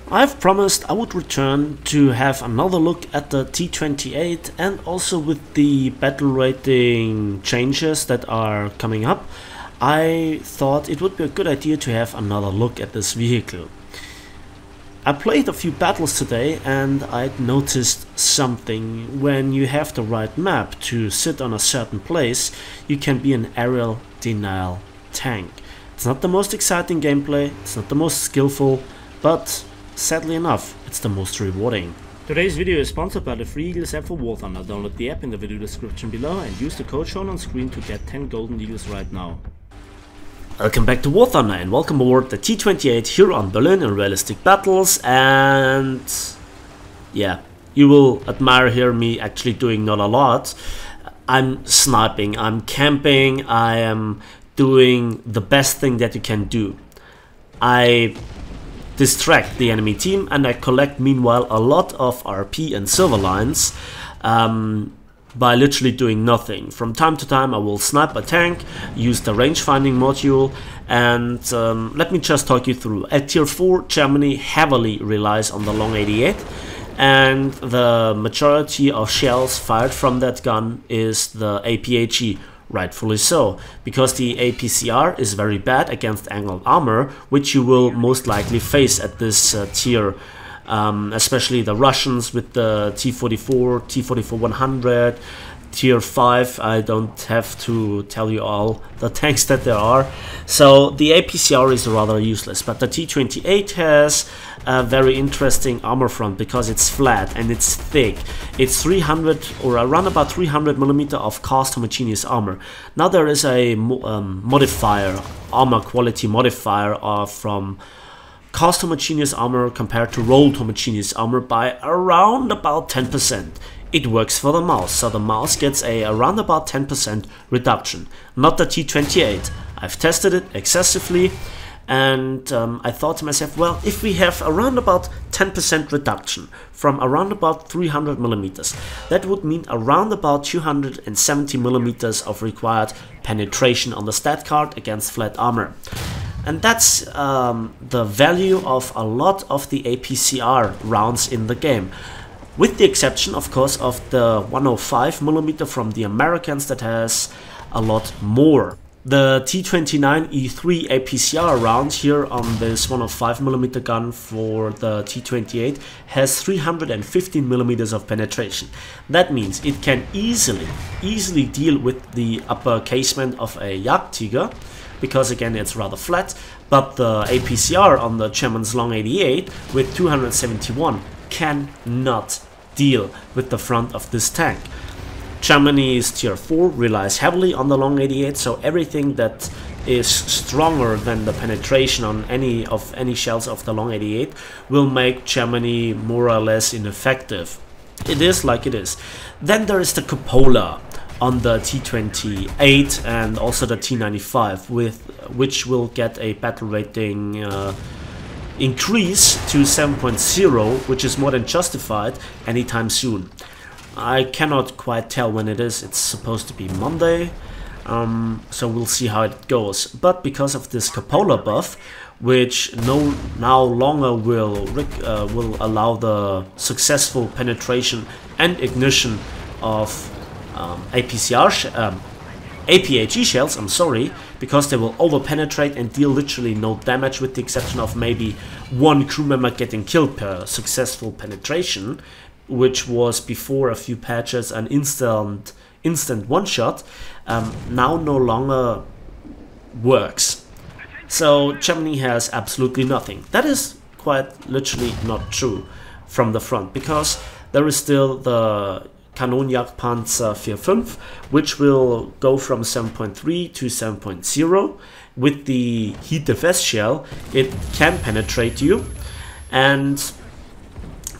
I've promised I would return to have another look at the T28, and also with the battle rating changes that are coming up, I thought it would be a good idea to have another look at this vehicle. I played a few battles today and I'd noticed something. When you have the right map to sit on a certain place, you can be an aerial denial tank. It's not the most exciting gameplay, it's not the most skillful, but sadly enough, it's the most rewarding. Today's video is sponsored by the Free Eagles app for War Thunder. Download the app in the video description below and use the code shown on screen to get 10 golden eagles right now. Welcome back to War Thunder and welcome aboard the T28 here on Berlin in realistic battles. And yeah, you will admire here me actually doing not a lot. I'm sniping, I'm camping, I am doing the best thing that you can do. I distract the enemy team and I collect meanwhile a lot of RP and silver lines by literally doing nothing. From time to time I will snipe a tank, use the range finding module, and let me just talk you through. At tier 4 Germany heavily relies on the long 88, and the majority of shells fired from that gun is the APHE. Rightfully so, because the APCR is very bad against angled armor, which you will most likely face at this tier, especially the Russians with the T44, T44 100, tier 5. I don't have to tell you all the tanks that there are, so the APCR is rather useless. But the T28 has a very interesting armor front because it's flat and it's thick. It's 300 or around about 300 millimeter of cast homogeneous armor. Now there is a modifier, armor quality modifier from cast homogeneous armor compared to rolled homogeneous armor by around about 10%. It works for the mouse, so the mouse gets a around about 10% reduction, not the T28. I've tested it excessively, and I thought to myself, well, if we have around about 10% reduction from around about 300 millimeters, that would mean around about 270 millimeters of required penetration on the stat card against flat armor. And that's the value of a lot of the APCR rounds in the game. With the exception, of course, of the 105 millimeter from the Americans that has a lot more. The T29 E3 APCR round here on this 105 millimeter gun for the T28 has 315 millimeters of penetration. That means it can easily deal with the upper casement of a Jagdtiger, because again it's rather flat, but the APCR on the German's long 88 with 271 cannot deal with the front of this tank. Germany's tier 4 relies heavily on the long 88, so everything that is stronger than the penetration on any shells of the long 88 will make Germany more or less ineffective. It is like it is. Then there is the cupola on the T28 and also the T95, which will get a battle rating increase to 7.0, which is more than justified anytime soon. I cannot quite tell when it is. It's supposed to be Monday, so we'll see how it goes. But because of this cupola buff, which now longer will allow the successful penetration and ignition of APHE shells, I'm sorry, because they will over penetrate and deal literally no damage, with the exception of maybe one crew member getting killed per successful penetration, which was before a few patches an instant one shot. Now no longer works. So Germany has absolutely nothing. That is quite literally not true from the front, because there is still the Kanonjagdpanzer 4.5, which will go from 7.3 to 7.0. With the Heat Defense shell, it can penetrate you. And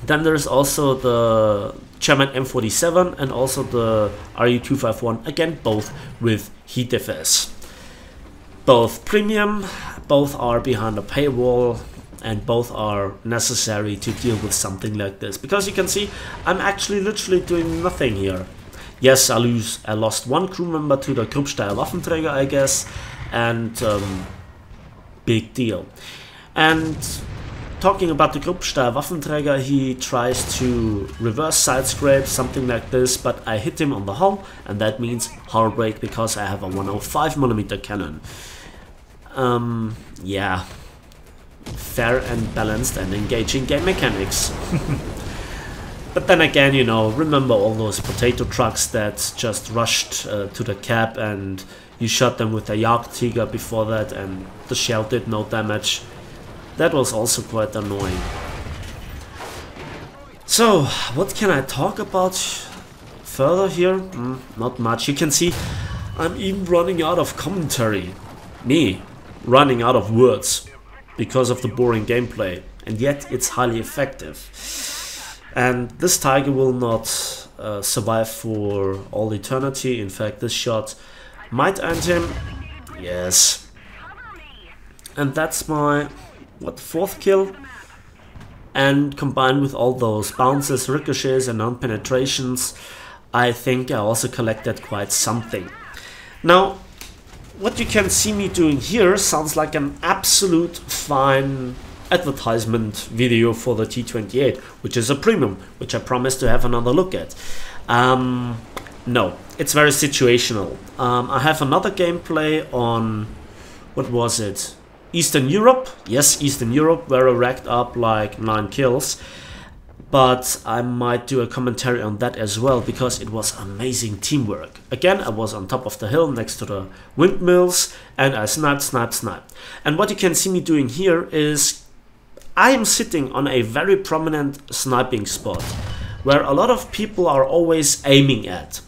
then there is also the German M47 and also the RU251, again both with Heat Defense. Both premium, both are behind a paywall, and both are necessary to deal with something like this, because you can see I'm actually literally doing nothing here. Yes, I lost one crew member to the Kruppsteier Waffenträger, I guess, and big deal. And talking about the Gruppsteier Waffenträger, he tries to reverse side scrape, something like this, but I hit him on the hull, and that means hull break because I have a 105mm cannon. Yeah, fair and balanced and engaging game mechanics. But then again, you know, remember all those potato trucks that just rushed to the cap and you shot them with a Jagdtiger before that and the shell did no damage. That was also quite annoying. So, what can I talk about further here? Not much. You can see I'm even running out of commentary. Me, running out of words because of the boring gameplay. And yet it's highly effective. And this tiger will not survive for all eternity. In fact, this shot might end him. Yes. And that's my, what, 4th kill? And combined with all those bounces, ricochets and non-penetrations, I think I also collected quite something. Now, what you can see me doing here sounds like an absolute fine advertisement video for the T28, which is a premium, which I promised to have another look at. No, it's very situational. I have another gameplay on, what was it? Eastern Europe. Yes, Eastern Europe, where I racked up like 9 kills. But I might do a commentary on that as well, because it was amazing teamwork. Again, I was on top of the hill next to the windmills, and I sniped. And what you can see me doing here is I am sitting on a very prominent sniping spot where a lot of people are always aiming at.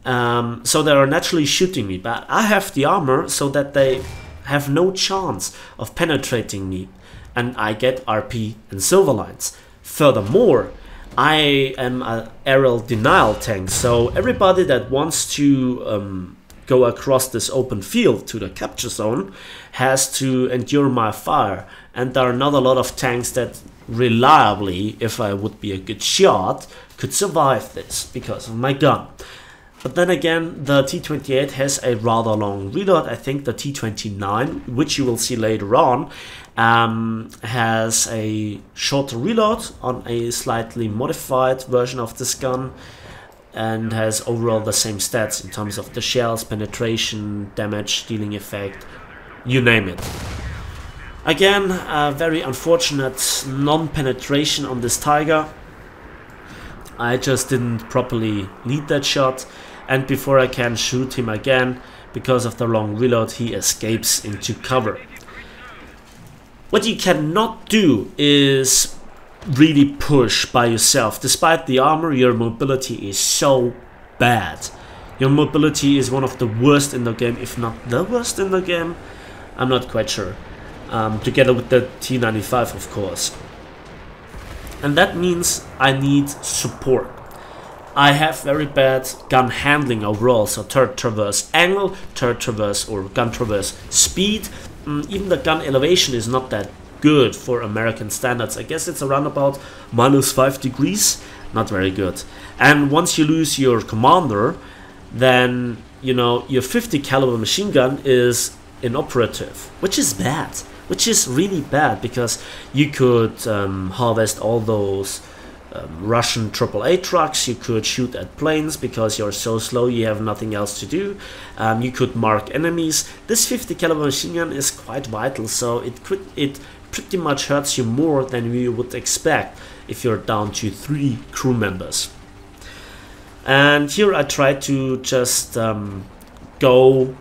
So they are naturally shooting me, but I have the armor so that they have no chance of penetrating me, and I get RP and silver lines. Furthermore, I am an aerial denial tank, so everybody that wants to go across this open field to the capture zone has to endure my fire. And there are not a lot of tanks that reliably, if I would be a good shot, could survive this because of my gun. But then again, the T28 has a rather long reload. I think the T29, which you will see later on, has a shorter reload on a slightly modified version of this gun, and has overall the same stats in terms of the shells, penetration, damage, dealing effect, you name it. Again, a very unfortunate non-penetration on this tiger. I just didn't properly lead that shot, and before I can shoot him again, because of the long reload, he escapes into cover. What you cannot do is really push by yourself. Despite the armor, your mobility is so bad. Your mobility is one of the worst in the game, if not the worst in the game. I'm not quite sure. Together with the T95, of course. And that means I need support. I have very bad gun handling overall, so turret traverse angle, turret traverse or gun traverse speed. Even the gun elevation is not that good for American standards. I guess it's around about -5 degrees. Not very good. And once you lose your commander, then, you know, your 50 caliber machine gun is inoperative, which is bad. Which is really bad, because you could harvest all those Russian AAA trucks, you could shoot at planes because you're so slow you have nothing else to do, you could mark enemies. This 50 caliber machine gun is quite vital, so it pretty much hurts you more than you would expect if you're down to 3 crew members. And here I try to just go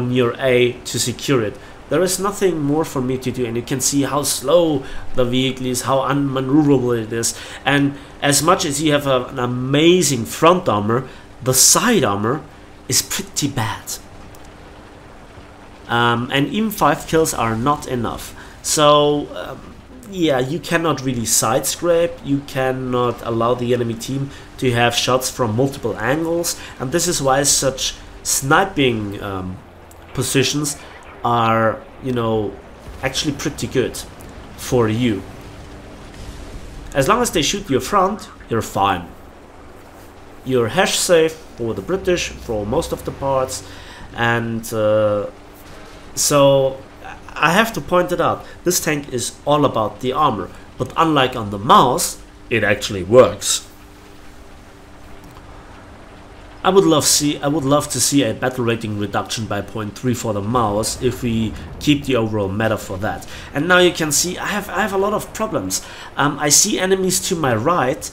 near A to secure it. There is nothing more for me to do, and you can see how slow the vehicle is, how unmaneuverable it is. And as much as you have an amazing front armor, the side armor is pretty bad. And even 5 kills are not enough. So yeah, you cannot really side scrape, you cannot allow the enemy team to have shots from multiple angles, and this is why such sniping positions are, you know, actually pretty good for you. As long as they shoot your front, you're fine. You're hash safe for the British for most of the parts, and so I have to point it out, this tank is all about the armor, but unlike on the mouse, it actually works. I would love to see a battle rating reduction by 0.3 for the mouse if we keep the overall meta for that. And now you can see I have a lot of problems. I see enemies to my right,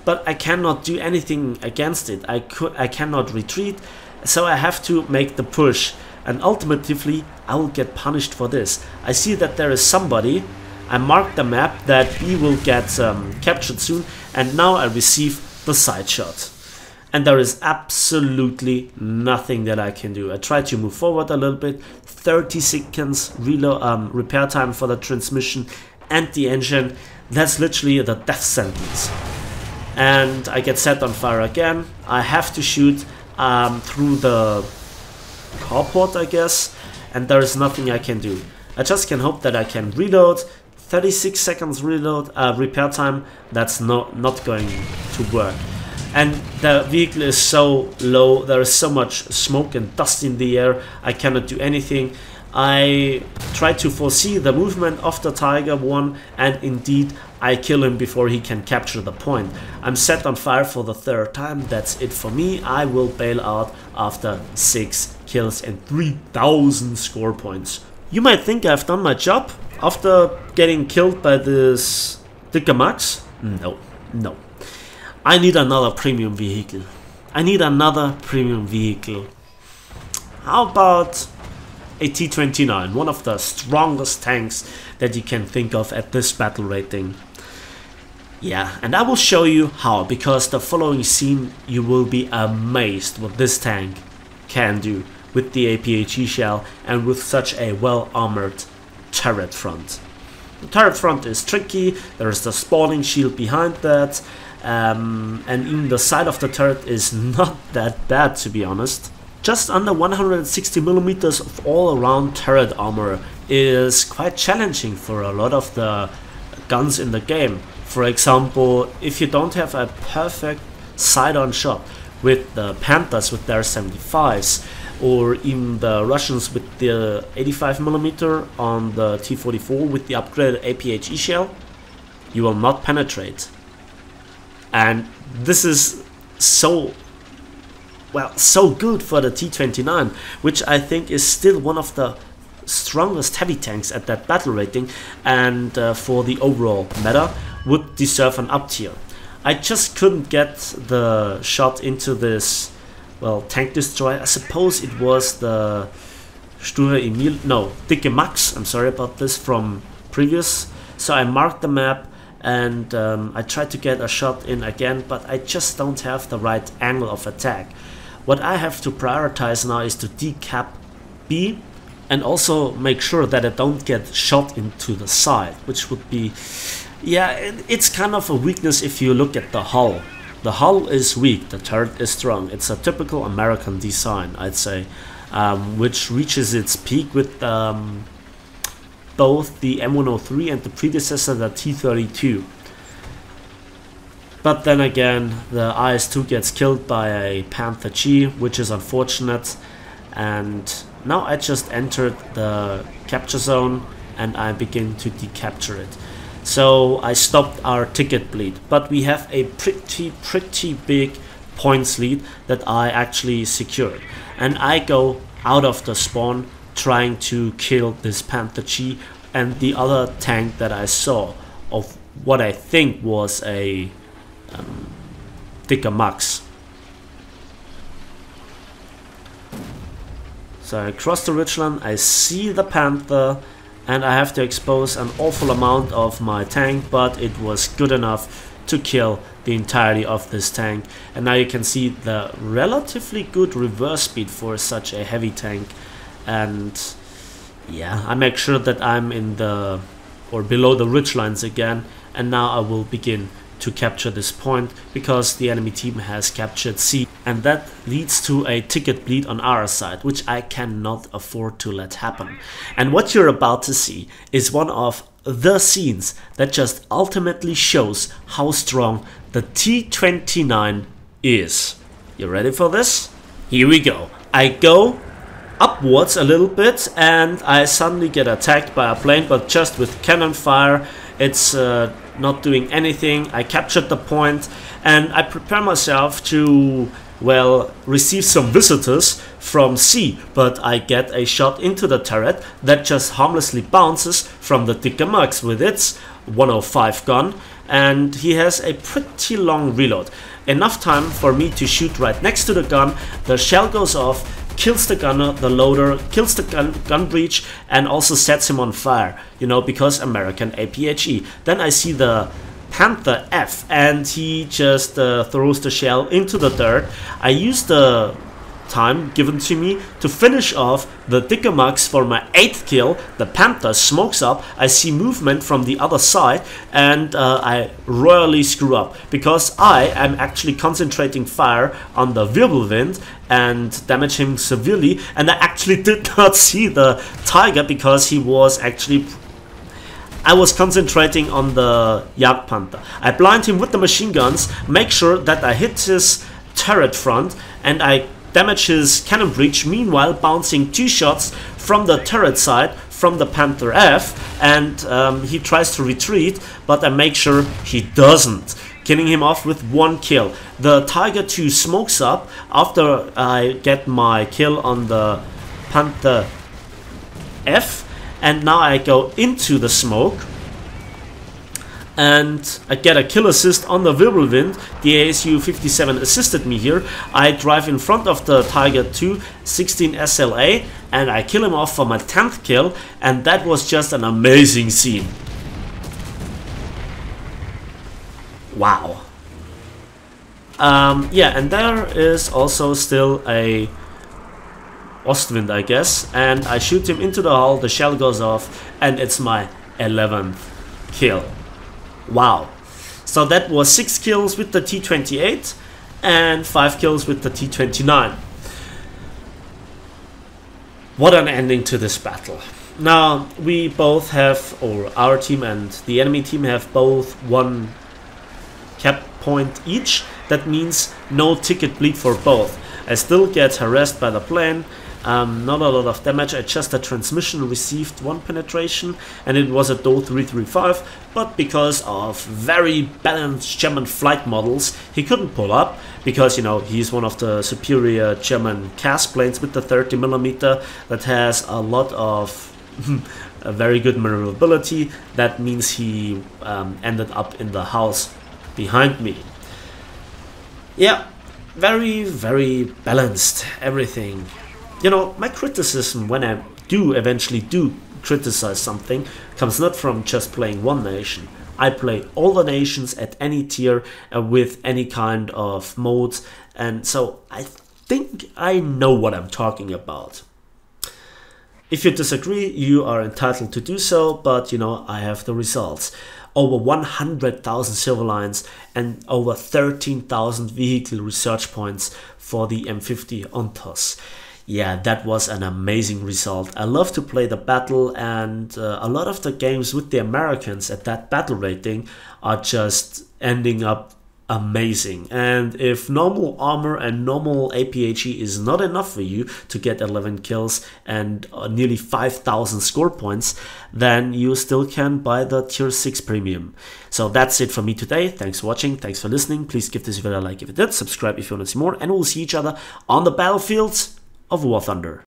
but I cannot do anything against it. I cannot retreat, so I have to make the push. And ultimately, I will get punished for this. I see that there is somebody. I marked the map that he will get captured soon, and now I receive the side shot. And there is absolutely nothing that I can do. I try to move forward a little bit. 30 seconds reload, repair time for the transmission and the engine. That's literally the death sentence. And I get set on fire again. I have to shoot through the carport, I guess, and there is nothing I can do. I just can hope that I can reload. 36 seconds reload repair time. That's not going to work. And the vehicle is so low, there is so much smoke and dust in the air, I cannot do anything. I try to foresee the movement of the Tiger 1, and indeed I kill him before he can capture the point. I'm set on fire for the third time. That's it for me. I will bail out after 6 kills and 3000 score points. You might think I've done my job after getting killed by this Dicker Max. No. I need another premium vehicle. How about a T29, one of the strongest tanks that you can think of at this battle rating. Yeah, and I will show you how, because the following scene you will be amazed what this tank can do with the APHE shell and with such a well armored turret front. The turret front is tricky, there is the spawning shield behind that, and even the side of the turret is not that bad, to be honest. Just under 160mm of all-around turret armor is quite challenging for a lot of the guns in the game. For example, if you don't have a perfect side-on shot with the Panthers with their 75s, or even the Russians with the 85mm on the T44 with the upgraded APHE shell, you will not penetrate. And this is so good for the T29, which I think is still one of the strongest heavy tanks at that battle rating, and for the overall meta would deserve an up tier. I just couldn't get the shot into this, well, tank destroyer. I suppose it was the Dicke Max, I'm sorry about this, from previous. So I marked the map and I tried to get a shot in again, but I just don't have the right angle of attack. What I have to prioritize now is to decap B and also make sure that I don't get shot into the side, which would be, yeah, it's kind of a weakness if you look at the hull. The hull is weak, the turret is strong. It's a typical American design, I'd say, which reaches its peak with both the M103 and the predecessor, the T32. But then again, the IS-2 gets killed by a Panther G, which is unfortunate. And now I just entered the capture zone and I begin to decapture it. So I stopped our ticket bleed, but we have a pretty big points lead that I actually secured. And I go out of the spawn trying to kill this Panther G and the other tank that I saw of what I think was a Dicker Max. So I cross the ridgeline, I see the Panther, and I have to expose an awful amount of my tank, but it was good enough to kill the entirety of this tank. And now you can see the relatively good reverse speed for such a heavy tank. And yeah, I make sure that I'm in the or below the ridge lines again, and now I will begin to capture this point because the enemy team has captured C, and that leads to a ticket bleed on our side, which I cannot afford to let happen. And what you're about to see is one of the scenes that just ultimately shows how strong the T29 is. You ready for this? Here we go. I go up upwards a little bit, and I suddenly get attacked by a plane, but just with cannon fire. It's not doing anything. I captured the point, and I prepare myself to, well, receive some visitors from sea, but I get a shot into the turret that just harmlessly bounces from the Dickermax with its 105 gun, and he has a pretty long reload. Enough time for me to shoot right next to the gun. The shell goes off, kills the gunner, the loader, kills the gun breach, and also sets him on fire, you know, because American APHE. Then I see the Panther F, and he just throws the shell into the dirt. I use the time given to me to finish off the Dickermax for my 8th kill. The Panther smokes up, I see movement from the other side, and I royally screw up because I am actually concentrating fire on the Wirbelwind and damage him severely, and I actually did not see the Tiger because he was actually... I was concentrating on the Jagdpanther. I blind him with the machine guns, make sure that I hit his turret front, and I damage his cannon breach, meanwhile bouncing 2 shots from the turret side from the Panther F, and he tries to retreat, but I make sure he doesn't, killing him off with 1 kill. The Tiger 2 smokes up after I get my kill on the Panther F, and now I go into the smoke and I get a kill assist on the Wirbelwind. The ASU 57 assisted me here. I drive in front of the Tiger 2 16 SLA and I kill him off for my 10th kill, and that was just an amazing scene. Wow. Yeah, and there is also still a Ostwind, I guess, and I shoot him into the hull, the shell goes off, and it's my 11th kill. Wow. So that was 6 kills with the T28 and 5 kills with the T29. What an ending to this battle. Now, we both have, or our team and the enemy team have both 1 cap point each. That means no ticket bleed for both. I still get harassed by the plane. Not a lot of damage. I just a transmission received 1 penetration, and it was a Do 335, but because of very balanced German flight models, he couldn't pull up, because, you know, he's one of the superior German CAS planes with the 30mm that has a lot of a very good maneuverability. That means he ended up in the house behind me. Yeah, very, very balanced, everything. You know, my criticism when I eventually do criticize something comes not from just playing one nation. I play all the nations at any tier with any kind of modes, and so I think I know what I'm talking about. If you disagree, you are entitled to do so, but you know, I have the results. Over 100,000 silver lines and over 13,000 vehicle research points for the M50 Ontos. Yeah, that was an amazing result. I love to play the battle, and a lot of the games with the Americans at that battle rating are just ending up amazing. And if normal armor and normal APHE is not enough for you to get 11 kills and nearly 5,000 score points, then you still can buy the tier 6 premium. So that's it for me today. Thanks for watching, thanks for listening. Please give this video a like if you did, subscribe if you want to see more, and we'll see each other on the battlefields of War Thunder.